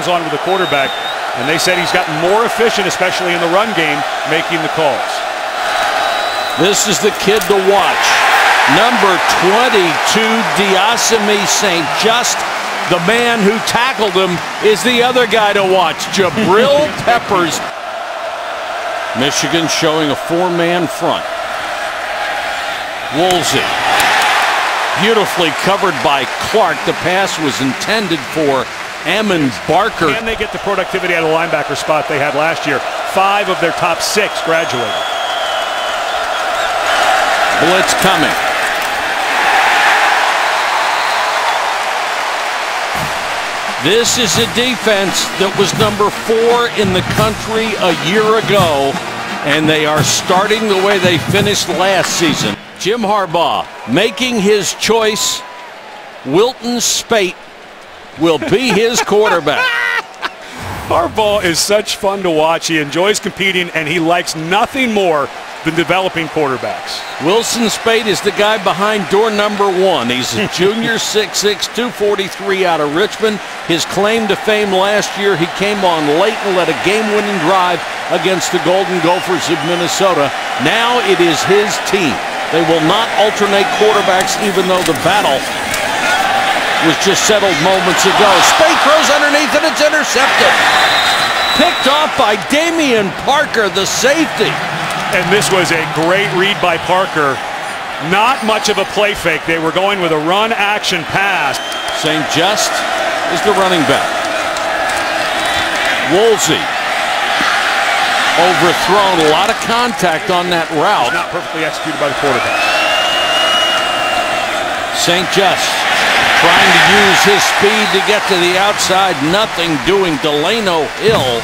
On with the quarterback, and they said he's gotten more efficient, especially in the run game, making the calls. This is the kid to watch. Number 22, Diasemi St. Just. The man who tackled him is the other guy to watch, Jabril Peppers. Michigan showing a four-man front. Woolsey. Beautifully covered by Clark. The pass was intended for Ammon Barker. Can they get the productivity out of the linebacker spot they had last year? 5 of their top 6 graduated. Blitz coming. This is a defense that was number 4 in the country a year ago, and they are starting the way they finished last season. Jim Harbaugh making his choice. Wilton Speight will be his quarterback. Harbaugh is such fun to watch. He enjoys competing, and he likes nothing more than developing quarterbacks. Wilson Speight is the guy behind door number 1. He's a junior, 6'6", 243 out of Richmond. His claim to fame last year, he came on late and led a game-winning drive against the Golden Gophers of Minnesota. Now it is his team. They will not alternate quarterbacks, even though the battle was just settled moments ago. Speight throws underneath and it's intercepted. Picked off by Damian Parker, the safety. And this was a great read by Parker. Not much of a play fake. They were going with a run action pass. St. Just is the running back. Woolsey overthrown. A lot of contact on that route. Not perfectly executed by the quarterback. St. Just trying to use his speed to get to the outside. Nothing doing. Delano Hill,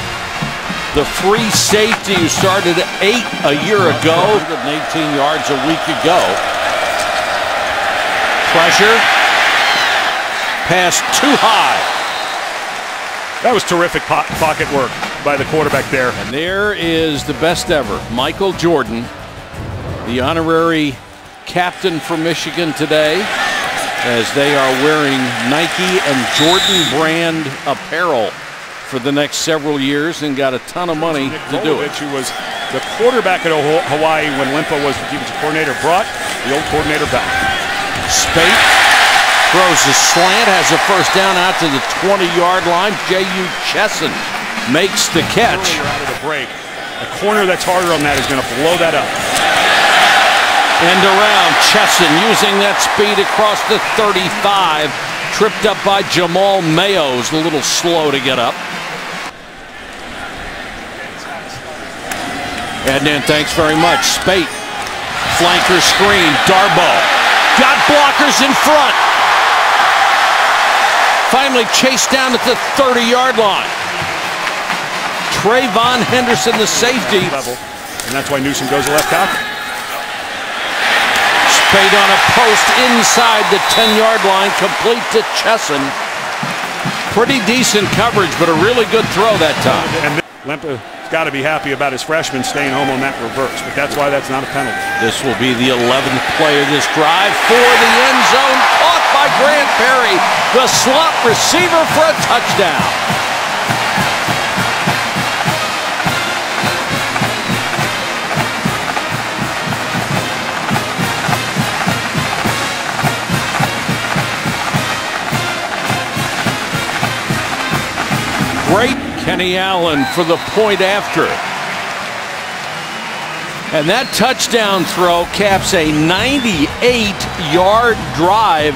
the free safety who started 8 a year ago, 118 yards a week ago. Pressure. Pass too high. That was terrific pocket work by the quarterback there. And there is the best ever, Michael Jordan, the honorary captain for Michigan today, as they are wearing Nike and Jordan brand apparel for the next several years and got a ton of money to do it. Who was the quarterback at Hawaii when Limpa was the defensive coordinator, brought the old coordinator back. Speight throws a slant, has a first down out to the 20-yard line. J.U. Chesson makes the catch. Out of the break. A corner that's harder on that is going to blow that up. End around. Chesson using that speed across the 35. Tripped up by Jamal Mayo's a little slow to get up. And then thanks very much. Speight. Flanker screen. Darbo. Got blockers in front. Finally chased down at the 30-yard line. Trayvon Henderson, the safety. And that's why Newsom goes to left tackle. Speight on a post inside the 10-yard line, complete to Chesson. Pretty decent coverage, but a really good throw that time. And Limpa's got to be happy about his freshman staying home on that reverse, but that's why that's not a penalty. This will be the 11th play of this drive for the end zone. Caught by Grant Perry, the slot receiver for a touchdown. Great Kenny Allen for the point after. And that touchdown throw caps a 98-yard drive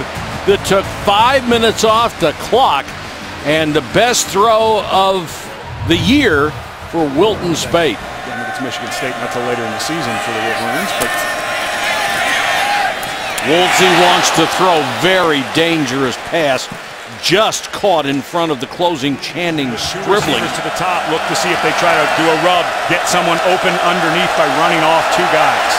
that took 5 minutes off the clock, and the best throw of the year for Wilton Speight. I think it's Michigan State not till later in the season for the Wolverines, but Woolsey wants to throw very dangerous pass. Just caught in front of the closing Channing Scribbling. To the top, look to see if they try to do a rub, get someone open underneath by running off 2 guys.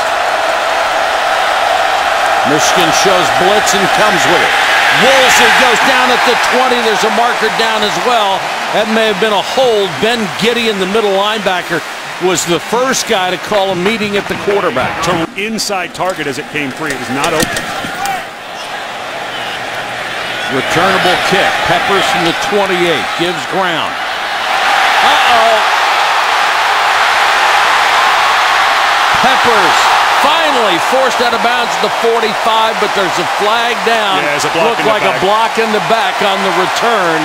Michigan shows blitz and comes with it. Woolsey goes down at the 20. There's a marker down as well. That may have been a hold. Ben Gideon, the middle linebacker, was the first guy to call a meeting at the quarterback. Inside target as it came free. It was not open. Returnable kick. Peppers from the 28. Gives ground. Uh-oh. Peppers finally forced out of bounds at the 45, but there's a flag down. Yeah, there's a block. Looked like a block in the back on the return.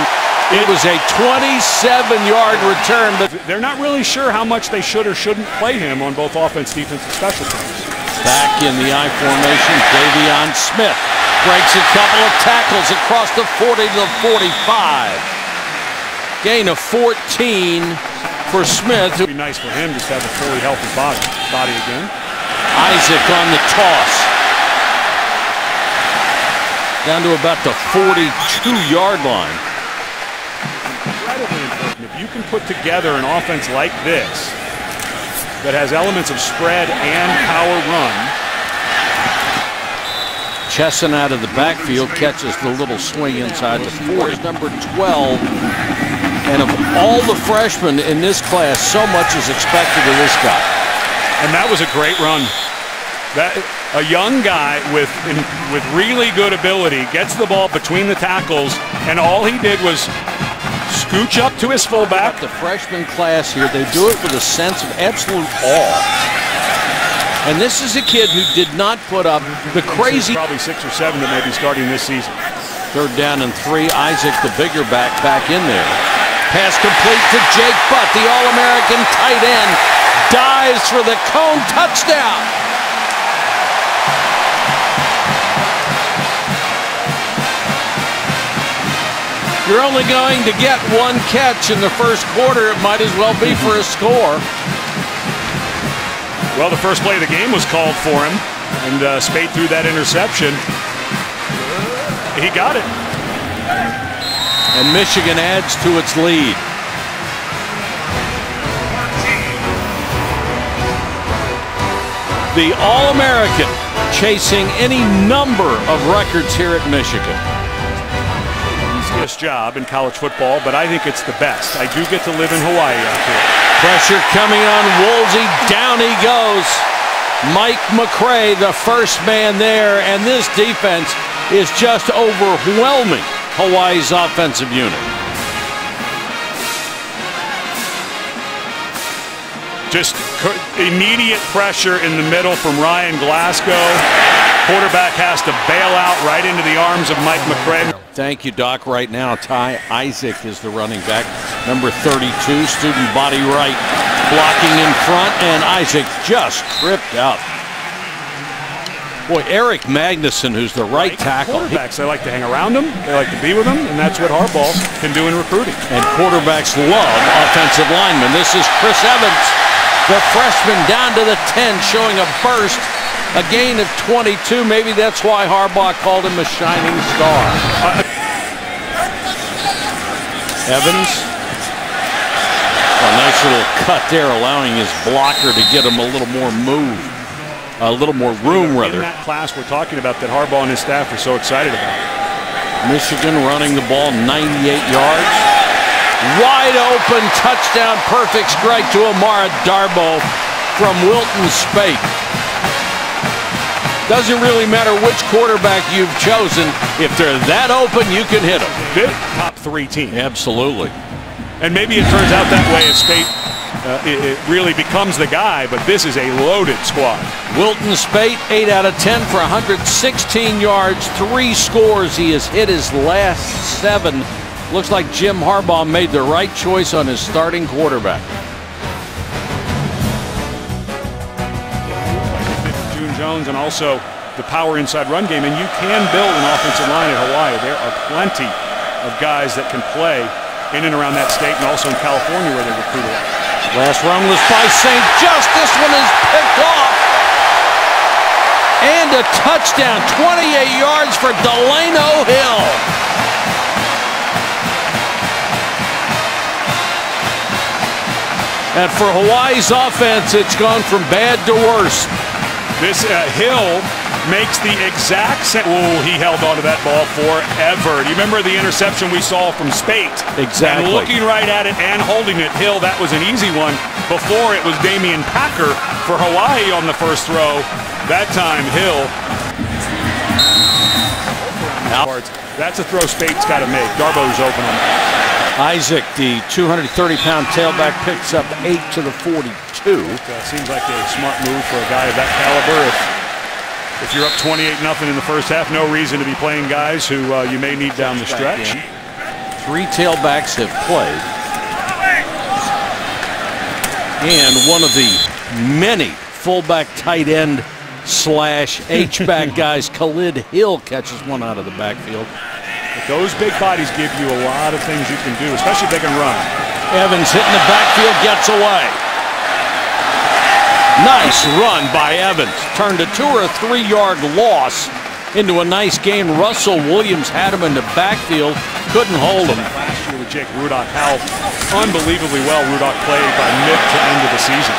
It was a 27-yard return, but they're not really sure how much they should or shouldn't play him on both offense, defense, and special teams. Back in the I formation, Davion Smith breaks a couple of tackles across the 40 to the 45. Gain of 14 for Smith. It would be nice for him just to have a fully healthy body again. Isaac on the toss. Down to about the 42-yard line. Incredibly important. If you can put together an offense like this that has elements of spread and power run. Chesson out of the backfield catches the little swing inside the 40. Number 12. And of all the freshmen in this class, so much is expected of this guy. And that was a great run. A young guy with really good ability gets the ball between the tackles, and all he did was scooch up to his fullback. The freshman class here, they do it with a sense of absolute awe. And this is a kid who did not put up the crazy. Probably 6 or 7 that may be starting this season. 3rd down and 3. Isaac, the bigger back in there. Pass complete to Jake Butt, the All-American tight end. Dives for the cone touchdown. You're only going to get one catch in the first quarter. It might as well be for a score. Well, the first play of the game was called for him, and Spate threw that interception. He got it. And Michigan adds to its lead. The All-American chasing any number of records here at Michigan. Easiest job in college football, but I think it's the best. I do get to live in Hawaii out here. Pressure coming on Woolsey. Down he goes. Mike McCray, the first man there, and this defense is just overwhelming Hawaii's offensive unit. Just immediate pressure in the middle from Ryan Glasgow. Quarterback has to bail out right into the arms of Mike McCray. Thank you, Doc. Right now, Ty Isaac is the running back. Number 32, student body right, blocking in front, and Isaac just tripped out. Boy, Eric Magnuson, who's the right tackle. Quarterbacks, they like to hang around him, they like to be with him, and that's what Harbaugh can do in recruiting. And quarterbacks love offensive linemen. This is Chris Evans, the freshman, down to the 10, showing a burst, a gain of 22. Maybe that's why Harbaugh called him a shining star. Evans, a nice little cut there, allowing his blocker to get him a little more move. A little more room, rather. In that class we're talking about that Harbaugh and his staff are so excited about. Michigan running the ball 98 yards. Wide open touchdown, perfect strike to Amara Darboh from Wilton Spate. Doesn't really matter which quarterback you've chosen. If they're that open, you can hit them. Top 3 team. Absolutely. And maybe it turns out that way as Spate it really becomes the guy, but this is a loaded squad. Wilton Spate, 8 out of 10 for 116 yards, 3 scores. He has hit his last 7. Looks like Jim Harbaugh made the right choice on his starting quarterback. June Jones and also the power inside run game, and you can build an offensive line at Hawaii. There are plenty of guys that can play in and around that state, and also in California where they recruit a lot. Last run was by St. Just. This one is picked off. And a touchdown, 28 yards for Delano Hill. And for Hawaii's offense, it's gone from bad to worse. This Hill makes the exact same. Oh, he held onto that ball forever. Do you remember the interception we saw from Spate? Exactly. And looking right at it and holding it, Hill, that was an easy one. Before it was Damian Packer for Hawaii on the first throw. That time, Hill. That's a throw Spate's got to make. Darbo's open on that. Isaac, the 230-pound tailback, picks up 8 to the 42. Seems like a smart move for a guy of that caliber. If you're up 28-0 in the first half, no reason to be playing guys who you may need down the stretch. 3 tailbacks have played. And one of the many fullback tight end slash H-back guys, Khalid Hill, catches one out of the backfield. But those big bodies give you a lot of things you can do, especially if they can run. Evans hitting the backfield, gets away. Nice run by Evans. Turned a 2 or 3 yard loss into a nice gain. Russell Williams had him in the backfield, couldn't hold him. Last year with Jake Rudock, how unbelievably well Rudock played by mid to end of the season.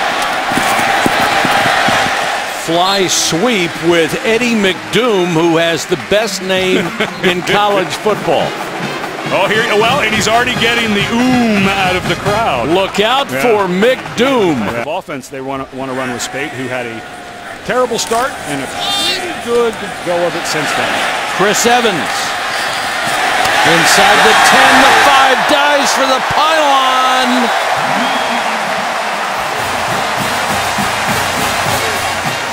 Fly sweep with Eddie McDoom, who has the best name in college football. Oh, and he's already getting the out of the crowd. Look out for McDoom. Offense they want to run with Spate, who had a terrible start and a pretty good go of it since then. Chris Evans inside the 10, the 5 dives for the pylon.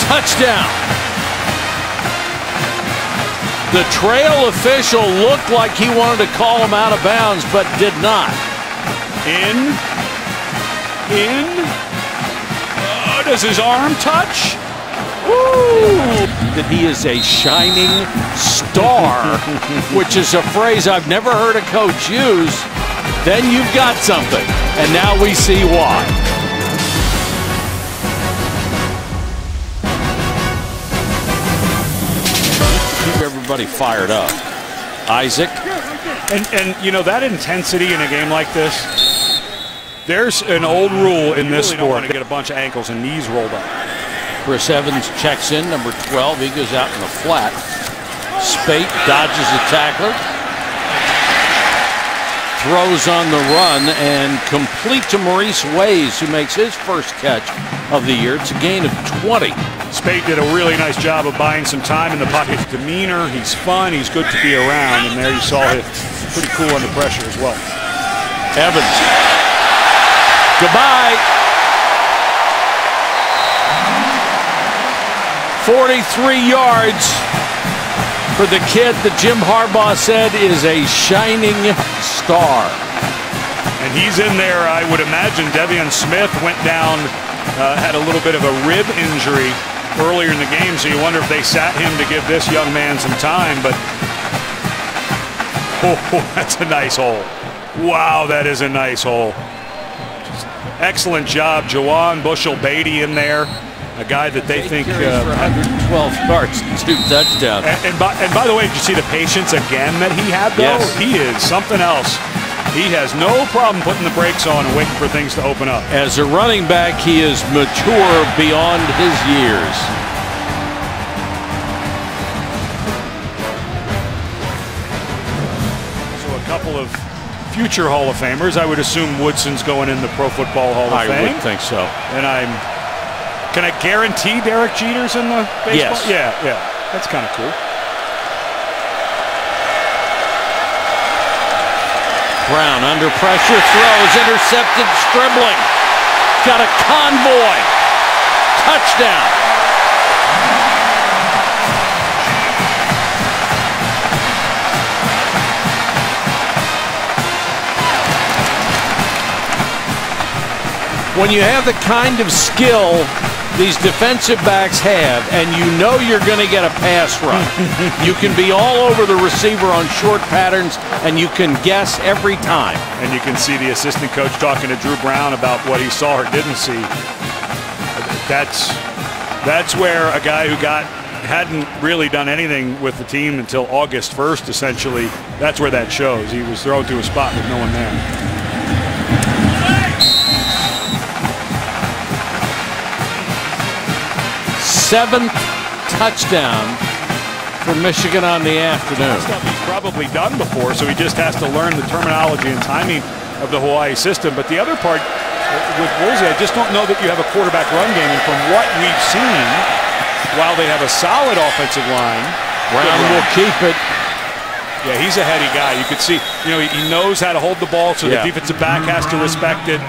Touchdown. The trail official looked like he wanted to call him out of bounds, but did not. Does his arm touch? Woo! That he is a shining star, which is a phrase I've never heard a coach use. Then you've got something, and now we see why. Keep everybody fired up. Isaac. And you know, that intensity in a game like this, there's an old rule in this sport. You don't want to get a bunch of ankles and knees rolled up. Chris Evans checks in, number 12. He goes out in the flat. Spate dodges a tackler. Throws on the run and complete to Maurice Ways, who makes his first catch of the year. It's a gain of 20. Spate did a really nice job of buying some time in the pocket. His demeanor, he's fun, he's good to be around, and there you saw him pretty cool under pressure as well. Evans. Goodbye. 43 yards for the kid that Jim Harbaugh said is a shining star. And he's in there, I would imagine. Devion Smith went down, had a little bit of a rib injury earlier in the game, so you wonder if they sat him to give this young man some time, but that's a nice hole. Wow, that is a nice hole. Just excellent job, Jawan Bushell-Beatty in there, a guy that they think 112 yards, 2 touchdowns. And by the way, did you see the patience again that he had though? Yes. He is something else. He has no problem putting the brakes on and waiting for things to open up. As a running back, he is mature beyond his years. So a couple of future Hall of Famers. I would assume Woodson's going in the Pro Football Hall of Fame. I would think so. And can I guarantee Derek Jeter's in the baseball? Yes. Yeah. That's kind of cool. Brown under pressure, throws, intercepted, Stribling. Got a convoy. Touchdown. When you have the kind of skill these defensive backs have, and you know you're going to get a pass run, you can be all over the receiver on short patterns, and you can guess every time. And you can see the assistant coach talking to Drew Brown about what he saw or didn't see. That's where a guy who hadn't really done anything with the team until August 1st, essentially, that's where that shows. He was thrown to a spot with no one there. Seventh touchdown for Michigan on the afternoon. Stuff he's probably done before, so he just has to learn the terminology and timing of the Hawaii system. But the other part with Boise, I just don't know that you have a quarterback run game. And from what we've seen, while they have a solid offensive line, Brown will keep it. Yeah, he's a heady guy. You could see, he knows how to hold the ball, so the defensive back has to respect it.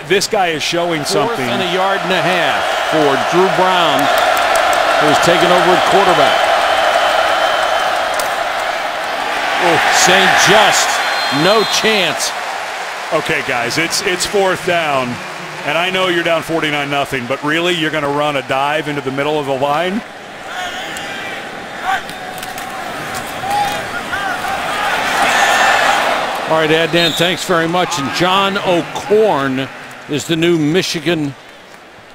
This guy is showing something. 4th and a yard and a half for Drew Brown, who's taken over at quarterback. St. Just, no chance. Okay, guys, it's 4th down, and I know you're down 49-0, but really, you're going to run a dive into the middle of the line? All right, Adnan, thanks very much. And John O'Korn is the new Michigan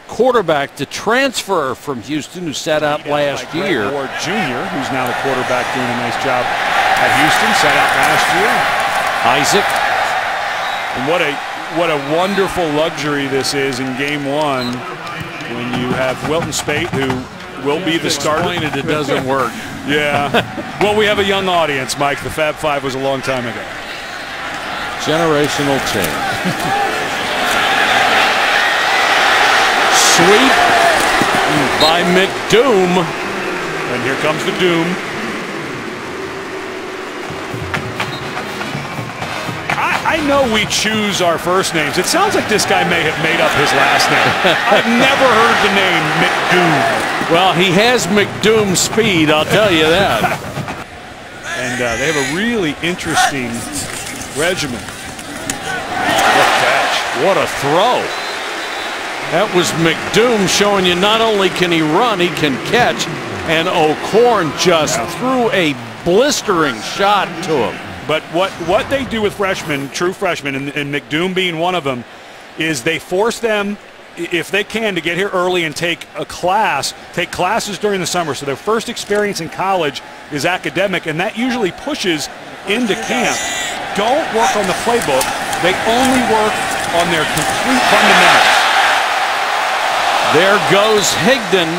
quarterback to transfer from Houston, who sat out last year. Ward Jr., who's now the quarterback, doing a nice job at Houston, sat out last year. Isaac. And what a wonderful luxury this is in game 1 when you have Wilton Spate, who will be the starter. It doesn't work. Yeah. Well, we have a young audience, Mike. The Fab Five was a long time ago. Generational change. Sweep by McDoom. And here comes the doom. I know we choose our first names. It sounds like this guy may have made up his last name. I've never heard the name McDoom. Well, he has McDoom speed, I'll tell you that. And they have a really interesting regimen. What a catch. What a throw. That was McDoom showing you not only can he run, he can catch. And O'Korn just threw a blistering shot to him. But what they do with freshmen, true freshmen, and McDoom being one of them, is they force them, if they can, to get here early and take classes during the summer. So their first experience in college is academic, and that usually pushes into camp. Don't work on the playbook. They only work on their complete fundamentals. There goes Higdon.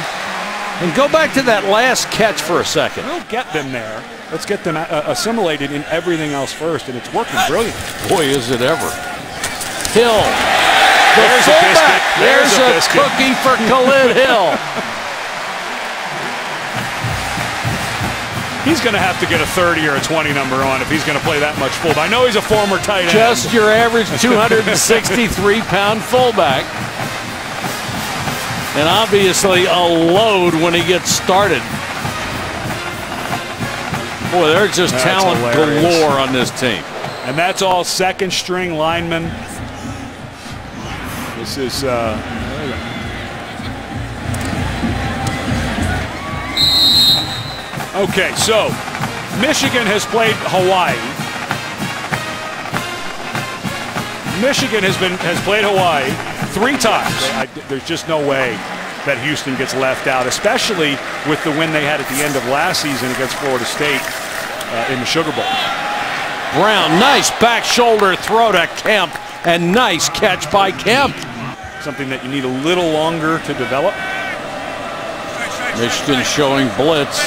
And go back to that last catch for a second. We'll get them there. Let's get them assimilated in everything else first, and it's working brilliant. Boy, is it ever. Hill. There's a biscuit. There's a cookie for Khalid Hill. He's going to have to get a 30 or a 20 number on if he's going to play that much fullback. I know he's a former tight end. Just your average 263-pound fullback. And obviously a load when he gets started. Boy, there's just talent galore on this team. And that's all second string linemen. This is okay, so Michigan has played Hawaii. Michigan has played Hawaii 3 times. There's just no way that Houston gets left out, especially with the win they had at the end of last season against Florida State in the Sugar Bowl. Brown, nice back shoulder throw to Kemp, and nice catch by Kemp. Something that you need a little longer to develop. Michigan showing blitz.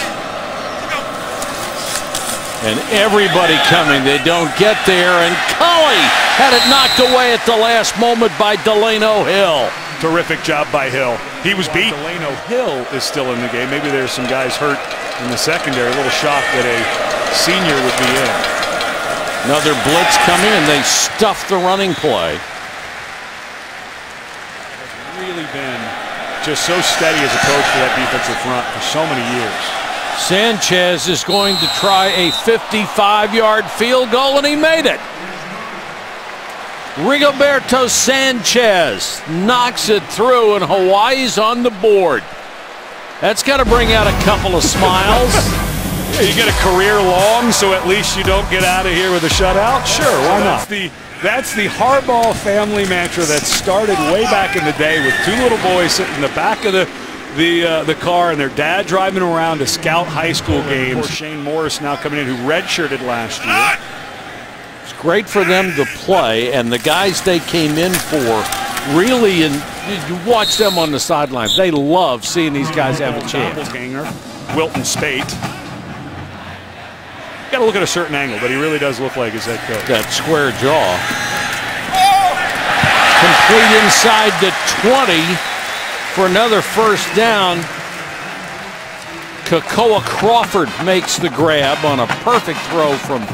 And everybody coming. They don't get there, and Cully had it knocked away at the last moment by Delano Hill. Terrific job by Hill. He was beat. Delano Hill is still in the game. Maybe there's some guys hurt in the secondary. A little shocked that a senior would be in. Another blitz coming, and they stuffed the running play. Really been just so steady as a coach for that defensive front for so many years. Sanchez is going to try a 55-yard field goal, and he made it. Rigoberto Sanchez knocks it through, and Hawaii's on the board. That's got to bring out a couple of smiles. Yeah, you get a career long, so at least you don't get out of here with a shutout? Sure, why not? That's the Harbaugh family mantra that started way back in the day with 2 little boys sitting in the back of the car and their dad driving around to scout high school games. Shane Morris now coming in, who redshirted last year. It's great for them to play, and the guys they came in for really, and you watch them on the sidelines, they love seeing these guys have a chance. Doppelganger, Wilton Spate. Got to look at a certain angle, but he really does look like his head coach. That square jaw. Complete inside the 20 for another first down. Kakoa Crawford makes the grab on a perfect throw from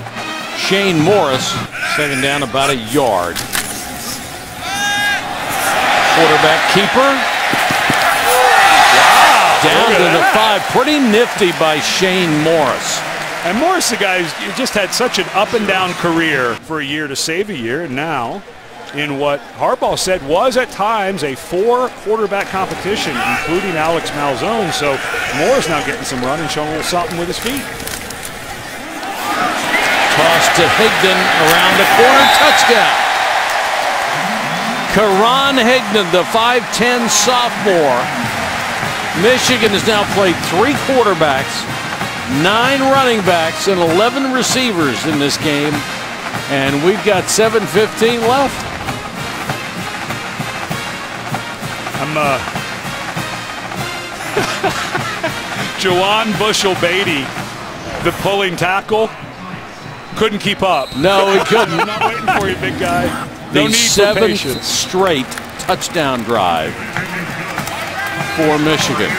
Shane Morris. Second down, about a yard. Quarterback keeper. Wow, down to the 5. Pretty nifty by Shane Morris. And Morris, the guy who just had such an up and down career for a year to save a year, and now in what Harbaugh said was at times a 4-quarterback competition, including Alex Malzone. So Morris now getting some run and showing a little something with his feet. Toss to Higdon around the corner, touchdown. Karan Higdon, the 5'10 sophomore. Michigan has now played 3 quarterbacks, 9 running backs, and 11 receivers in this game. And we've got 7:15 left. Jawan Bushell-Beatty, the pulling tackle, couldn't keep up. No, he couldn't. I'm not waiting for you, big guy. No The need for patience. 7th straight touchdown drive for Michigan.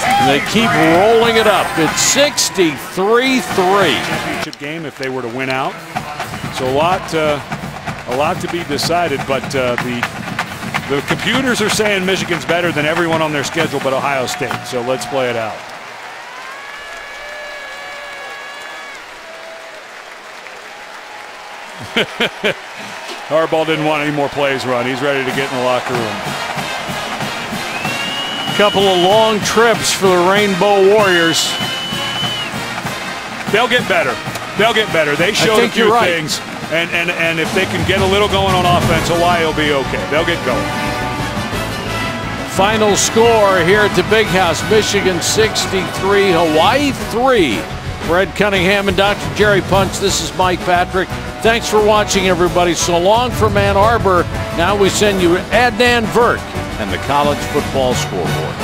And they keep rolling it up. It's 63-3. Championship game if they were to win out. So a lot to be decided, but the computers are saying Michigan's better than everyone on their schedule but Ohio State. So let's play it out. Harbaugh didn't want any more plays run. He's ready to get in the locker room. Couple of long trips for the Rainbow Warriors. They'll get better. They'll get better. They showed a few things. And if they can get a little going on offense, Hawaii will be okay. They'll get going. Final score here at the Big House, Michigan 63, Hawaii 3. Fred Cunningham and Dr. Jerry Punch. This is Mike Patrick. Thanks for watching, everybody. So long from Ann Arbor. Now we send you Adnan Virk and the College Football Scoreboard.